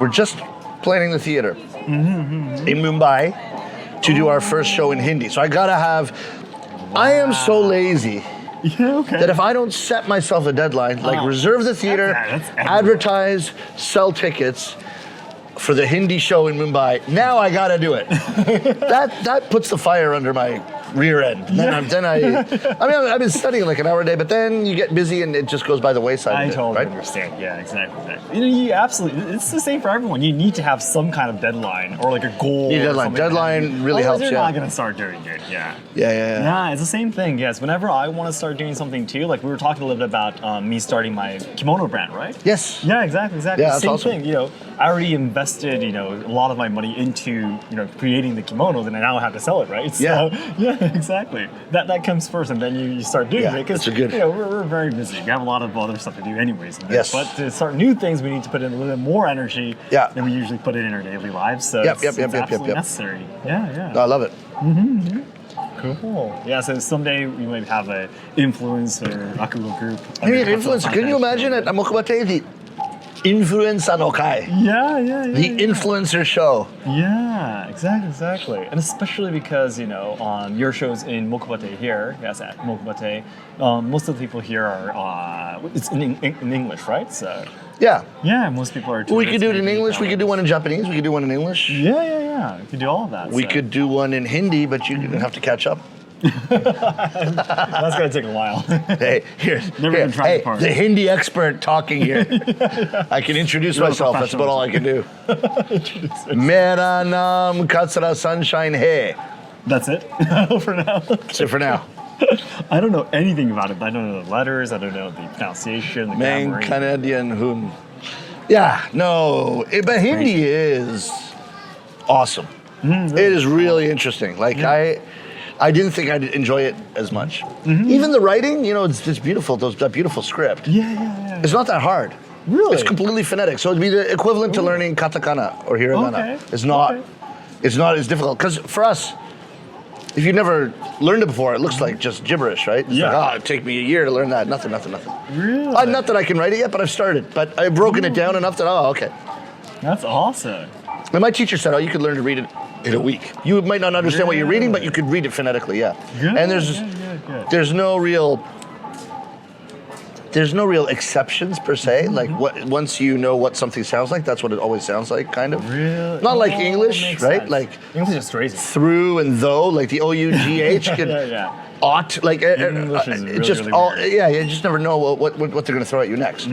we're just planning the theater in Mumbai to do our first show in Hindi. So I gotta have. I am so lazy. That if I don't set myself a deadline, like reserve the theater, advertise, sell tickets for the Hindi show in Mumbai, now I gotta do it. that puts the fire under my rear end. Then I've been studying like an hour a day, but then you get busy and it just goes by the wayside. I totally understand. Yeah, exactly. You absolutely. It's the same for everyone. You need to have some kind of deadline or like a goal. Yeah, deadline really helps. You're not gonna start doing it. Yeah, it's the same thing. Yes, whenever I want to start doing something too, like we were talking a little bit about me starting my kimono brand, right? Yes. Yeah, exactly. Yeah, that's same awesome. thing. I already invested, a lot of my money into, creating the kimono. Then I now have to sell it, right? So, yeah, exactly. That comes first, and then you start doing it because we're very busy. We have a lot of other stuff to do, anyways. Yes. But to start new things, we need to put in a little bit more energy than we usually put in our daily lives. So it's absolutely necessary. Yeah. No, I love it. Cool. Yeah, so someday we might have an influencer Rakugo group. Maybe an influencer. Can you imagine it? The Influencer no Kai. Yeah. The influencer show. Yeah, exactly. And especially because, your show's in Mokubate here, yes, at Mokubate, most of the people here are, it's in English, right? So. Yeah, most people are. We could do it in English. We could do one in Japanese. We could do one in English. Yeah. We could do all of that. We could do one in Hindi, but you're gonna have to catch up. That's gonna take a while. Hey, the Hindi expert talking here. I can introduce myself. That's about all I can do. Mera naam Katsura Sunshine hai. That's it for now. That's it for now. I don't know anything about it. I don't know the letters. I don't know the pronunciation, the grammar. Canadian hun. Yeah, no, but Hindi is awesome. It is really interesting. Like I didn't think I'd enjoy it as much. Even the writing, it's beautiful. That beautiful script. Yeah. It's not that hard. Really? It's completely phonetic. So it'd be the equivalent to learning katakana or hiragana. Okay. It's not as difficult. Because for us, if you've never learned it before, it looks like just gibberish, right? It's like, it'd take me a year to learn that. Nothing. Really? Not that I can write it yet, but I've started. But I've broken it down enough that, okay. That's awesome. And my teacher said, you could learn to read it in a week. You might not understand what you're reading, but you could read it phonetically, Good. And there's no real exceptions per se. Like once you know what something sounds like, that's what it always sounds like, kind of. Really? Not like English, right? Sense. Like English is crazy. Through and though, like the OUGH could ought, like English is really, just really all. weird. Yeah, you just never know what they're going to throw at you next.